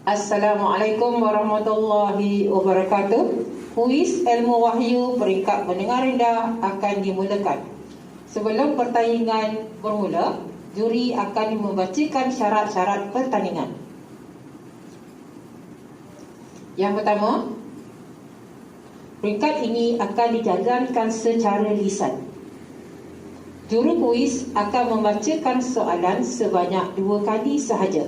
Assalamualaikum warahmatullahi wabarakatuh. Kuis ilmu wahyu peringkat menengah rendah akan dimulakan. Sebelum pertandingan bermula, juri akan membacakan syarat-syarat pertandingan. Yang pertama, peringkat ini akan dijalankan secara lisan. Juru kuis akan membacakan soalan sebanyak 2 kali sahaja.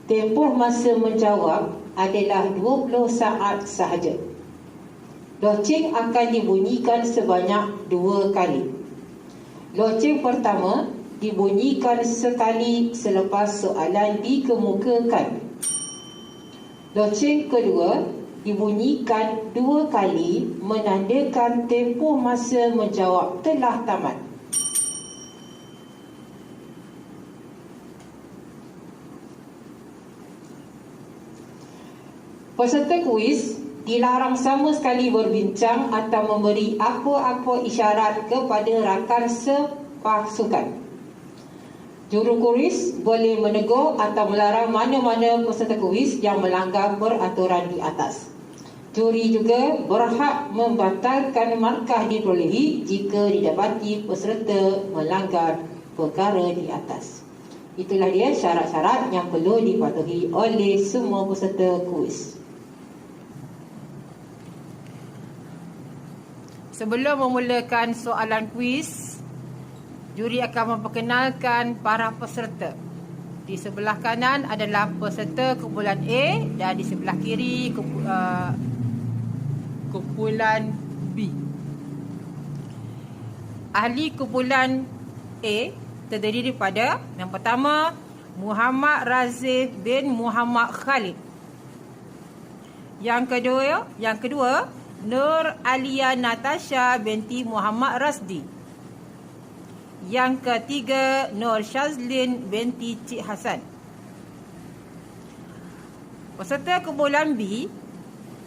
Tempoh masa menjawab adalah 20 saat sahaja. Loceng akan dibunyikan sebanyak 2 kali. Loceng pertama dibunyikan sekali selepas soalan dikemukakan. Loceng kedua dibunyikan 2 kali menandakan tempoh masa menjawab telah tamat. Peserta kuis dilarang sama sekali berbincang atau memberi apa-apa isyarat kepada rakan sepasukan. Juru kuis boleh menegur atau melarang mana-mana peserta kuis yang melanggar peraturan di atas. Juri juga berhak membatalkan markah diperolehi jika didapati peserta melanggar perkara di atas. Itulah dia syarat-syarat yang perlu dipatuhi oleh semua peserta kuis. Sebelum memulakan soalan kuis, juri akan memperkenalkan para peserta. Di sebelah kanan adalah peserta kumpulan A dan di sebelah kiri kumpulan B. Ahli kumpulan A terdiri daripada yang pertama, Muhammad Razif bin Muhammad Khalid. Yang kedua, Nur Alia Natasha binti Muhammad Rasdi. Yang ketiga, Nur Shazlin binti Cik Hasan. Peserta kumpulan B,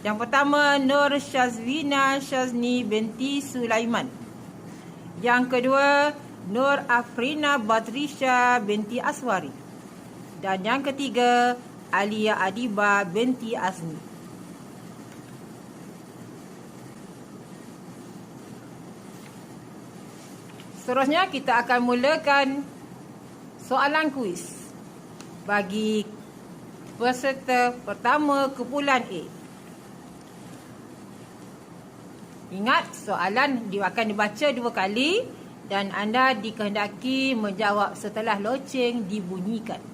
yang pertama, Nur Shazwina Shazni binti Sulaiman. Yang kedua, Nur Afrina Badrisha binti Aswari. Dan yang ketiga, Alia Adiba binti Azmi. Seterusnya kita akan mulakan soalan kuis bagi peserta pertama kumpulan A. Ingat, soalan akan dibaca 2 kali dan anda dikehendaki menjawab setelah loceng dibunyikan.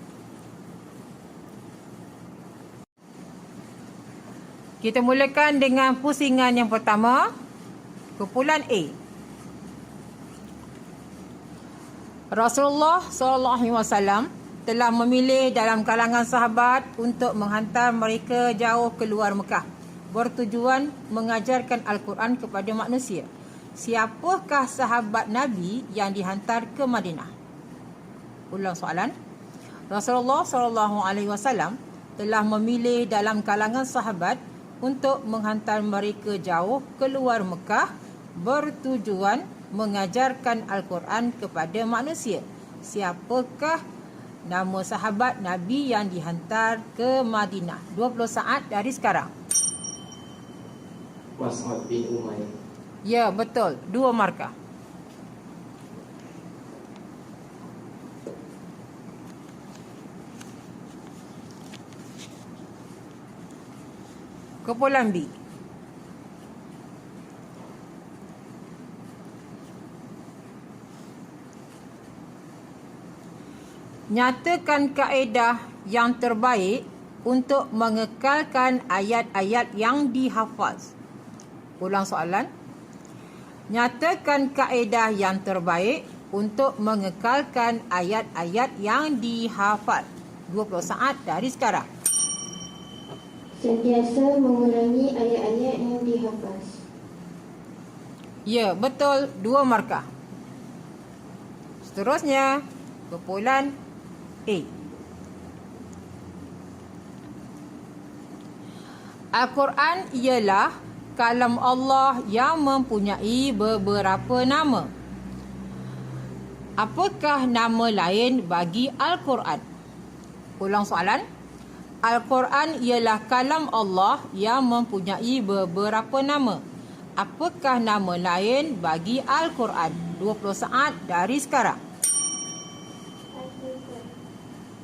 Kita mulakan dengan pusingan yang pertama, kumpulan A. Rasulullah SAW telah memilih dalam kalangan sahabat untuk menghantar mereka jauh keluar Mekah bertujuan mengajarkan Al-Quran kepada manusia. Siapakah sahabat Nabi yang dihantar ke Madinah? Ulang soalan. Rasulullah SAW telah memilih dalam kalangan sahabat untuk menghantar mereka jauh keluar Mekah bertujuan mengajarkan Al-Quran kepada manusia. Siapakah nama sahabat Nabi yang dihantar ke Madinah? 20 saat dari sekarang. Mus'ab bin Umair. Ya, betul. 2 markah. Kumpulan B. Nyatakan kaedah yang terbaik untuk mengekalkan ayat-ayat yang dihafaz. Ulang soalan. Nyatakan kaedah yang terbaik untuk mengekalkan ayat-ayat yang dihafaz. 20 saat dari sekarang. Sentiasa mengulangi ayat-ayat yang dihafaz. Ya, betul. 2 markah. Seterusnya, kumpulan A. Al-Quran ialah kalam Allah yang mempunyai beberapa nama. Apakah nama lain bagi Al-Quran? Ulang soalan. Al-Quran ialah kalam Allah yang mempunyai beberapa nama. Apakah nama lain bagi Al-Quran? 20 saat dari sekarang.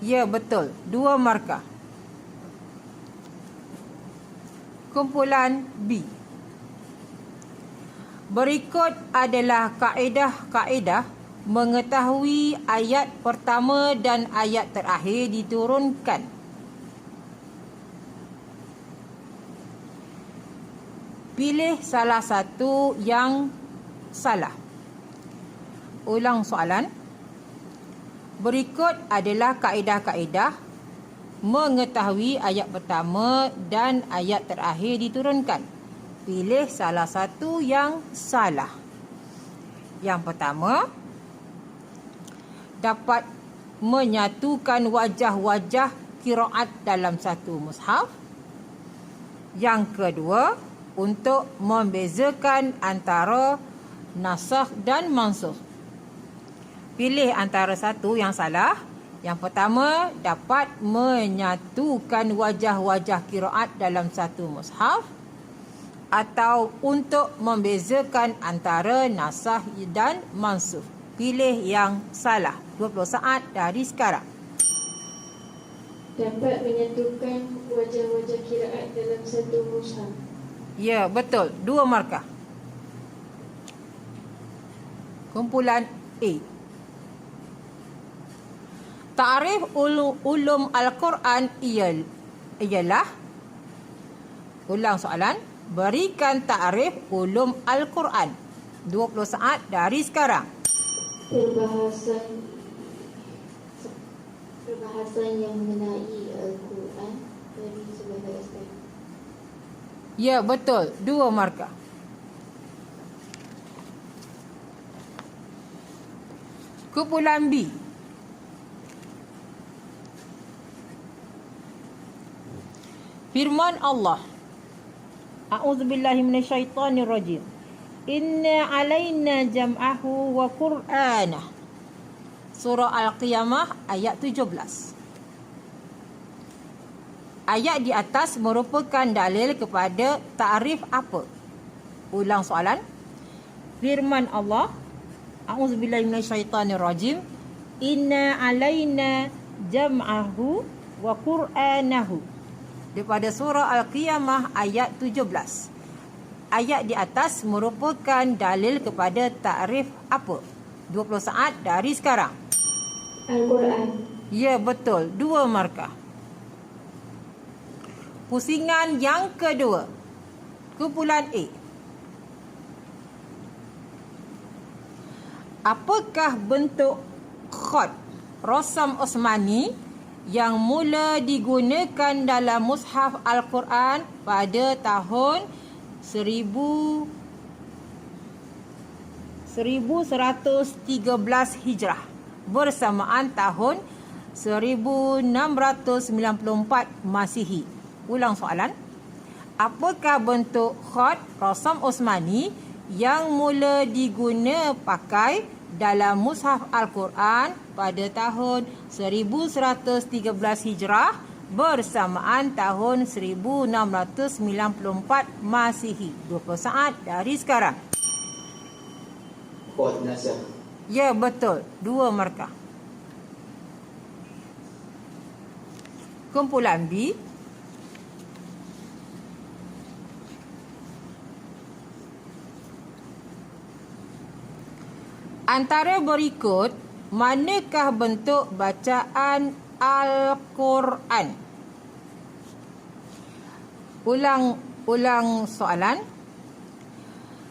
Ya, betul. 2 markah. Kumpulan B. Berikut adalah kaedah-kaedah mengetahui ayat pertama dan ayat terakhir diturunkan. Pilih salah satu yang salah. Ulang soalan. Berikut adalah kaedah-kaedah mengetahui ayat pertama dan ayat terakhir diturunkan. Pilih salah satu yang salah. Yang pertama, dapat menyatukan wajah-wajah qiraat dalam satu mushaf. Yang kedua, untuk membezakan antara nasakh dan mansukh. Pilih antara satu yang salah. Yang pertama, dapat menyatukan wajah-wajah qiraat dalam satu mushaf. Atau untuk membezakan antara nasakh dan mansukh. Pilih yang salah. 20 saat dari sekarang. Dapat menyatukan wajah-wajah qiraat dalam satu mushaf. Ya, betul. 2 markah. Kumpulan A. Ta'rif ulum Al-Quran ialah. Ulang soalan. Berikan ta'rif ulum Al-Quran. 20 saat dari sekarang. Perbahasan yang mengenai Al-Quran dari sebagai aspek. Ya, betul. 2 markah. Kumpulan B. Firman Allah. A'udzubillahi minasyaitonirrajim. Inna alaina jam'ahu wa Qur'anah. Surah Al-Qiyamah ayat 17. Ayat di atas merupakan dalil kepada ta'rif apa? Ulang soalan. Firman Allah. A'udzubillahi minasyaitonirrajim. Inna alaina jam'ahu wa Qur'anahu. Daripada surah Al-Qiyamah ayat 17. Ayat di atas merupakan dalil kepada ta'rif apa? 20 saat dari sekarang. Al-Quran. Ya, betul. 2 markah. Pusingan yang kedua. Kumpulan A. Apakah bentuk khat Rasam Osmani yang mula digunakan dalam mushaf Al-Quran pada tahun 1113 Hijrah bersamaan tahun 1694 Masihi. Ulang soalan. Apakah bentuk khat Rasam Osmani yang mula diguna pakai dalam mushaf Al-Quran pada tahun 1113 Hijrah bersamaan tahun 1694 Masihi. 20 saat dari sekarang. Kod nasakh. Ya, betul. 2 markah. Kumpulan B. Antara berikut, manakah bentuk bacaan Al-Quran? Ulang soalan.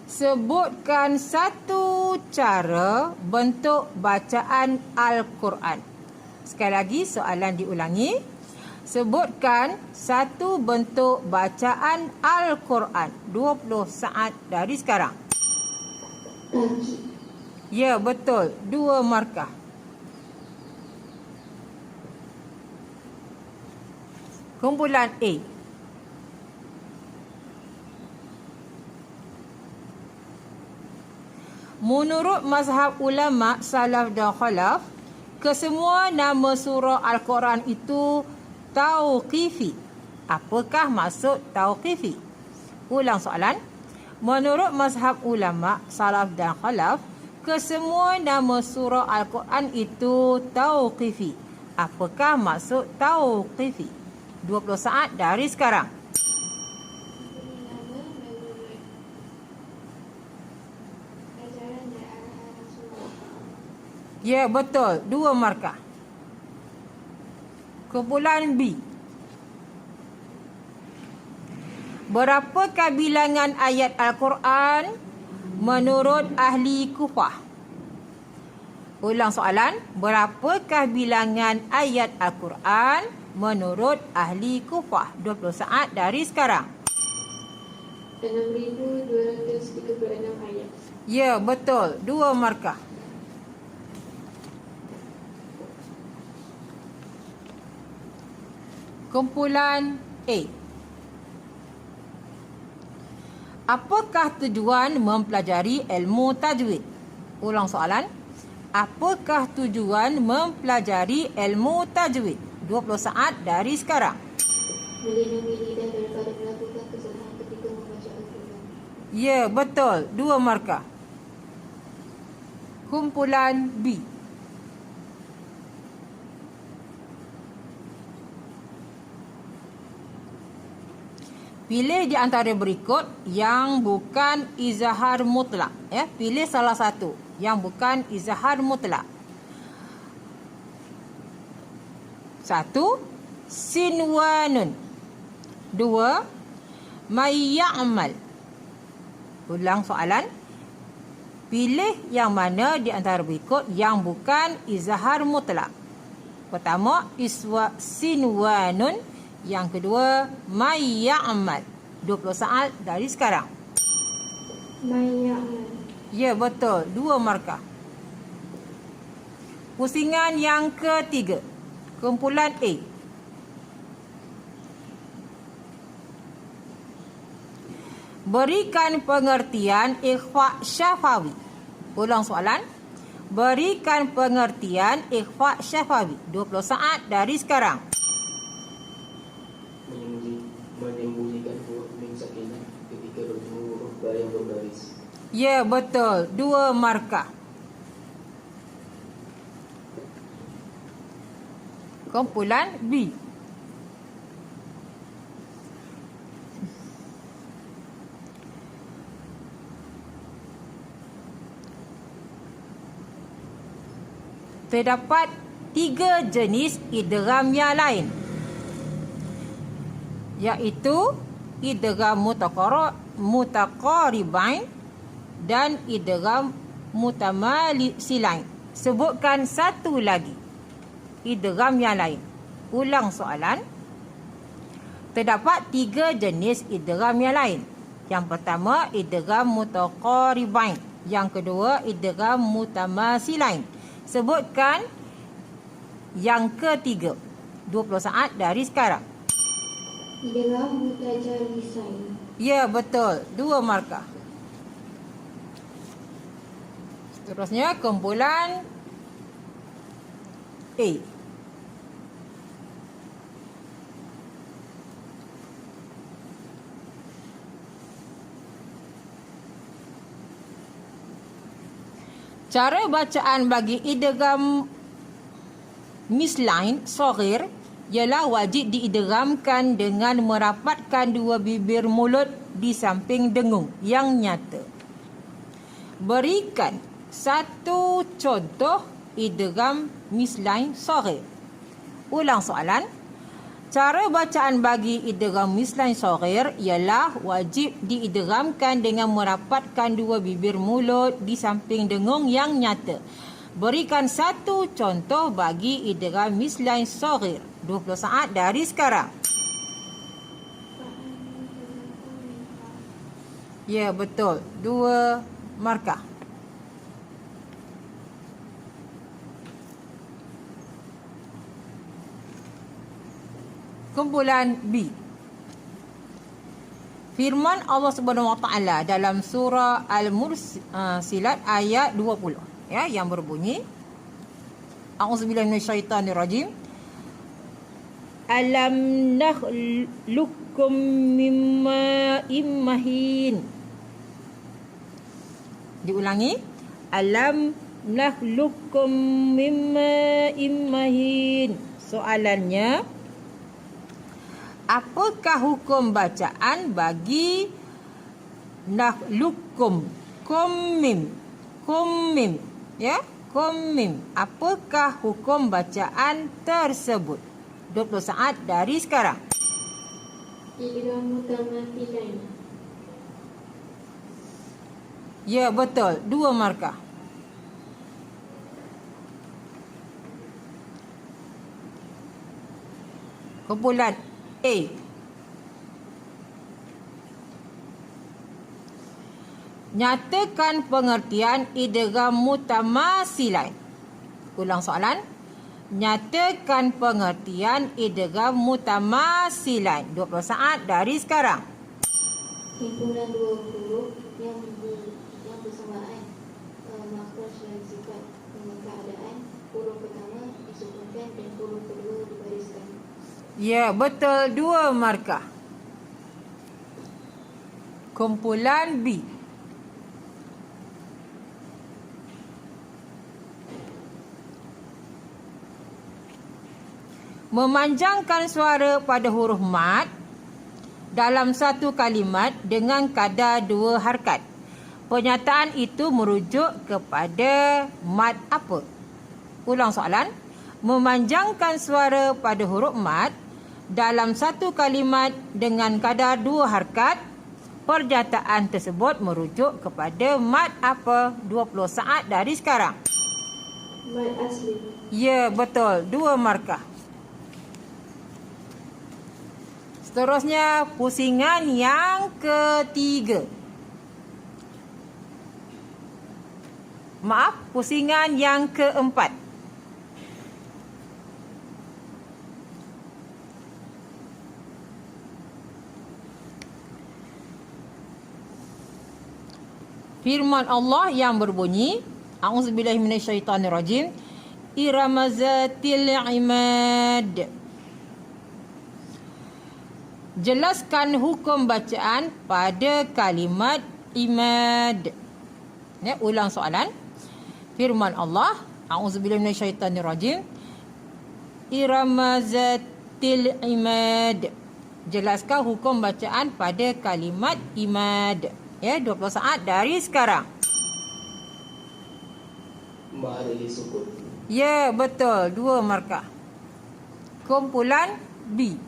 Sebutkan satu cara bentuk bacaan Al-Quran. Sekali lagi soalan diulangi. Sebutkan satu bentuk bacaan Al-Quran. 20 saat dari sekarang. Kaki. Ya, betul. 2 markah. Kumpulan A. Menurut mazhab ulama salaf dan khalaf, Kesemua nama surah Al-Quran itu tauqifi. Apakah maksud tauqifi? Ulang soalan. Menurut mazhab ulama salaf dan khalaf, kesemua nama surah Al-Quran itu tauqifi. Apakah maksud tauqifi? 20 saat dari sekarang. Nama menurut ajaran dan arahan Rasulullah. Ya, betul. 2 markah. Kumpulan B. Berapakah bilangan ayat Al-Quran menurut ahli Kufah? Ulang soalan. Berapakah bilangan ayat Al-Quran menurut ahli Kufah? 20 saat dari sekarang. 6,236 ayat. Ya, betul. 2 markah. Kumpulan A. Apakah tujuan mempelajari ilmu tajwid? Ulang soalan. Apakah tujuan mempelajari ilmu tajwid? 20 saat dari sekarang. Melindungi lidah daripada melakukan kesalahan ketika membaca Al-Quran. Ya, betul. 2 markah. Kumpulan B. Pilih di antara berikut yang bukan izhar mutlak. Ya, pilih salah satu yang bukan izhar mutlak. 1. Sinwanun. 2. Mayya'mal. Ulang soalan. Pilih yang mana di antara berikut yang bukan izhar mutlak. Pertama, sinwanun. Yang kedua, mayya'mal. 20 saat dari sekarang. Mayya'mal. Ya, betul. 2 markah. Pusingan yang ketiga. Kumpulan A. Berikan pengertian ikhfa syafawi. Ulang soalan. Berikan pengertian ikhfa syafawi. 20 saat dari sekarang. Menyembunyikan huruf min sakinah ketika bertemu huruf ba yang berbaris. Ya, betul. 2 markah. Kumpulan B. Terdapat 3 jenis idgham yang lain, iaitu idgham mutaqaribain dan idgham mutamasilain. Sebutkan satu lagi idgham yang lain. Ulang soalan. Terdapat 3 jenis idgham yang lain. Yang pertama, idgham mutaqaribain. Yang kedua, idgham mutamasilain. Sebutkan yang ketiga. 20 saat dari sekarang. Idgham mutajalisain. Ya, betul. 2 markah. Seterusnya, kumpulan A. Cara bacaan bagi idgham mislain saghir ialah wajib diidghamkan dengan merapatkan 2 bibir mulut di samping dengung yang nyata. Berikan satu contoh idgham mislain saghir. Ulang soalan. Cara bacaan bagi idgham mislain saghir ialah wajib diidghamkan dengan merapatkan 2 bibir mulut di samping dengung yang nyata. Berikan satu contoh bagi idgham mislain saghir. 20 saat dari sekarang. Ya, betul. 2 markah. Kumpulan B. Firman Allah Subhanahu Wa Taala dalam surah Al-Mursalat ayat 20, yang berbunyi, A'udzubillahi minasyaitonirrajim. Alam nakhluqukum mimma immahin. Diulangi. Alam nakhluqukum mimma immahin. Soalannya, apakah hukum bacaan bagi nakhluqukum? Kum mim, ya, kum mim. Apakah hukum bacaan tersebut? 20 saat dari sekarang. Idgham mutamathilain. Ya, betul. 2 markah. Kumpulan A. Nyatakan pengertian idgham mutamathilain. Ulang soalan. Nyatakan pengertian idgham mutamathilain. 20 saat dari sekarang. Himpunan dua huruf yang bersamaan, makhraj dan sifat keadaan. Huruf pertama disukunkan dan huruf kedua dibariskan. Ya, betul. 2 markah. Kumpulan B. Memanjangkan suara pada huruf mad dalam satu kalimat dengan kadar 2 harkat. Pernyataan itu merujuk kepada mad apa? Ulang soalan. Memanjangkan suara pada huruf mad dalam satu kalimat dengan kadar 2 harkat. Pernyataan tersebut merujuk kepada mad apa? 20 saat dari sekarang. Mad asli. Ya, betul. 2 markah. Seterusnya, pusingan yang ketiga. Maaf, pusingan yang keempat. Firman Allah yang berbunyi, A'udzubillahi minasyaitonirrajim. Iramazatil imad. Jelaskan hukum bacaan pada kalimat imad. Ya, ulang soalan. Firman Allah, A'udzubillahi minasyaitonirrajim. Iramazatil imad. Jelaskan hukum bacaan pada kalimat imad. Ya, 20 saat dari sekarang. Ma'arili sukun. Ya, betul. 2 markah. Kumpulan B.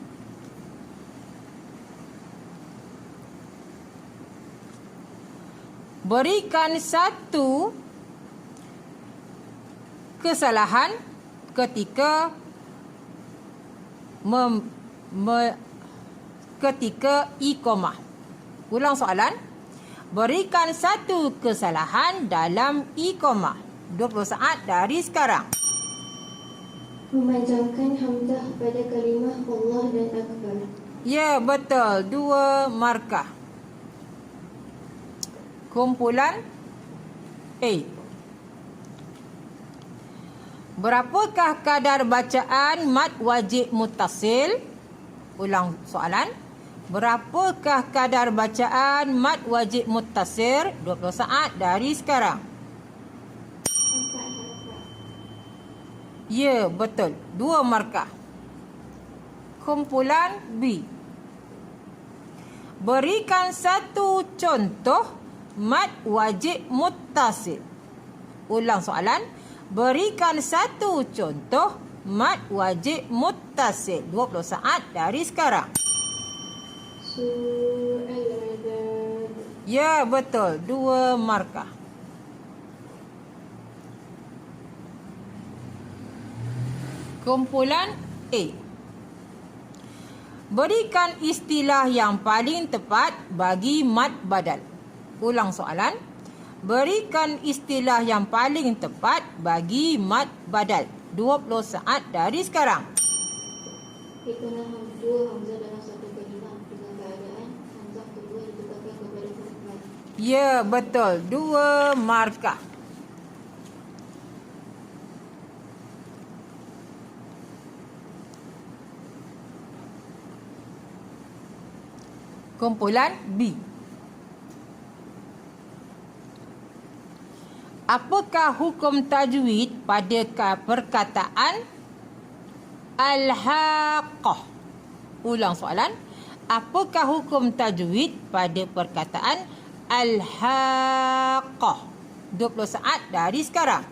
Berikan satu kesalahan ketika ketika iqamah. Ulang soalan. Berikan satu kesalahan dalam iqamah. 20 saat dari sekarang. Memanjangkan hamzah pada kalimah Allah dan akbar. Ya, betul. 2 markah. Kumpulan A. Berapakah kadar bacaan mad wajib muttasil? Ulang soalan. Berapakah kadar bacaan mad wajib muttasil? 20 saat dari sekarang. 4 harakat. Ya, betul. 2 markah. Kumpulan B. Berikan satu contoh mad wajib muttasil. Ulang soalan. Berikan satu contoh mad wajib muttasil. 20 saat dari sekarang. Su'al-adab. Ya, betul. 2 markah. Kumpulan A. Berikan istilah yang paling tepat bagi mad badal. Ulang soalan. Berikan istilah yang paling tepat bagi mad badal. 20 saat dari sekarang. Himpunan dua hamzah dalam satu kalimah dengan keadaan hamzah kedua ditukarkan kepada huruf mad. Ya, betul. 2 markah. Kumpulan B. Apakah hukum tajwid pada perkataan al-haqqah? Ulang soalan. Apakah hukum tajwid pada perkataan al-haqqah? 20 saat dari sekarang.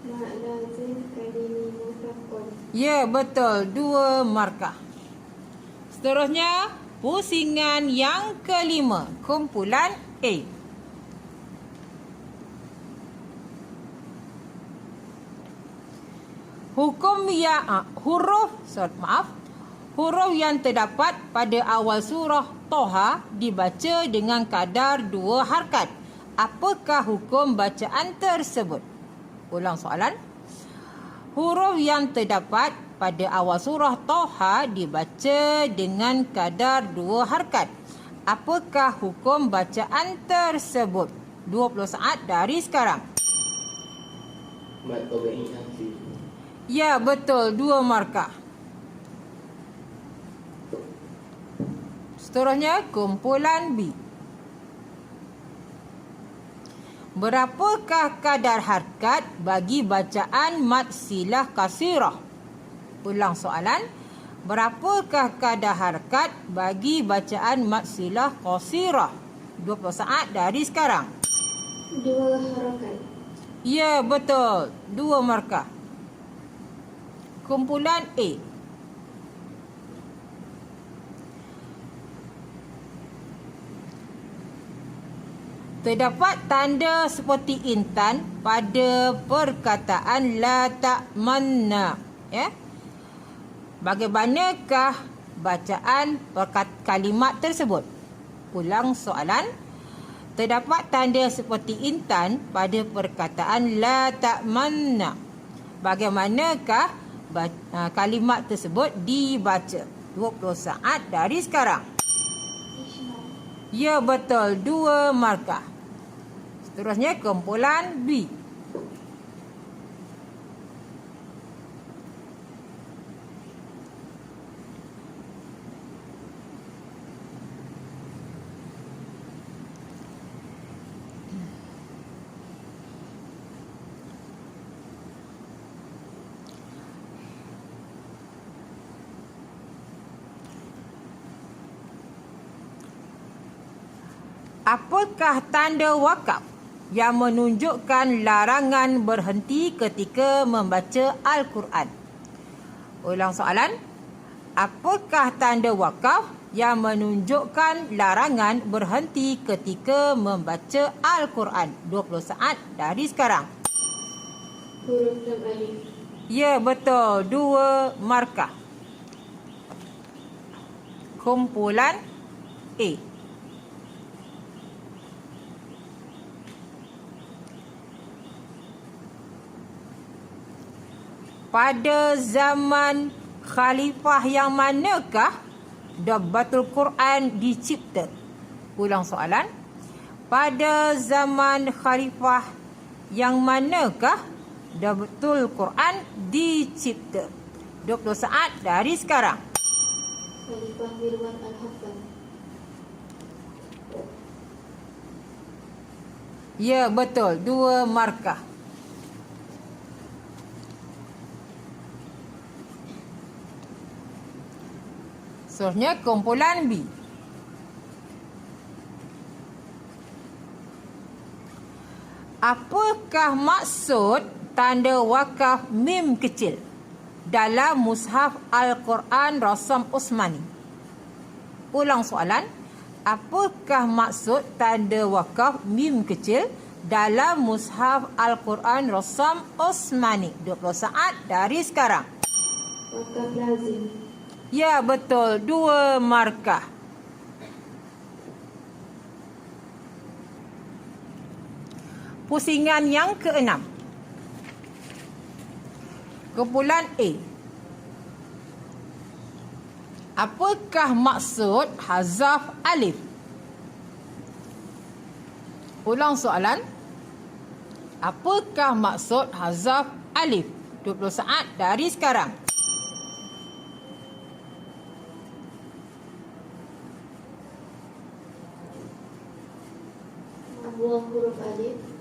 Ma lazim kalimi mutaqqal. Ya, betul. 2 markah. Seterusnya, pusingan yang kelima. Kumpulan A. Huruf yang terdapat pada awal surah Toha dibaca dengan kadar 2 harkat. Apakah hukum bacaan tersebut? Ulang soalan. Huruf yang terdapat pada awal surah Toha dibaca dengan kadar 2 harkat. Apakah hukum bacaan tersebut? 20 saat dari sekarang. Mat tabi'i hafi. Ya, betul. 2 markah. Seterusnya, kumpulan B. Berapakah kadar harkat bagi bacaan mad silah kasirah? Ulang soalan. Berapakah kadar harkat bagi bacaan mad silah kasirah? 20 saat dari sekarang. 2 harakat. Ya, betul. 2 markah. Kumpulan A. Terdapat tanda seperti intan pada perkataan la ta'manna. Ya. Bagaimanakah bacaan kalimat tersebut? Ulang soalan. Terdapat tanda seperti intan pada perkataan la ta'manna. Bagaimanakah kalimat tersebut dibaca? 20 saat dari sekarang. Ishmaq. Ya, betul. 2 markah. Seterusnya, kumpulan B. Apakah tanda wakaf yang menunjukkan larangan berhenti ketika membaca Al-Quran? Ulang soalan. Apakah tanda wakaf yang menunjukkan larangan berhenti ketika membaca Al-Quran? 20 saat dari sekarang. Huruf lam alif. Ya, betul. 2 markah. Kumpulan A. Pada zaman khalifah yang manakah Dabbatul Quran dicipta? Ulang soalan. Pada zaman khalifah yang manakah Dabbatul Quran dicipta? 20 saat dari sekarang. Khalifah Mirwan Al-Hafal. Ya, betul. 2 markah. Seterusnya, kumpulan B. Apakah maksud tanda wakaf mim kecil dalam mushaf Al-Quran Rasam Osmani? Ulang soalan. Apakah maksud tanda wakaf mim kecil dalam mushaf Al-Quran Rasam Osmani? 20 saat dari sekarang. Wakaf lazim. Ya, betul. 2 markah. Pusingan yang ke-6. Kumpulan A. Apakah maksud hazaf alif? Ulang soalan. Apakah maksud hazaf alif? 20 saat dari sekarang. buang huruf alif,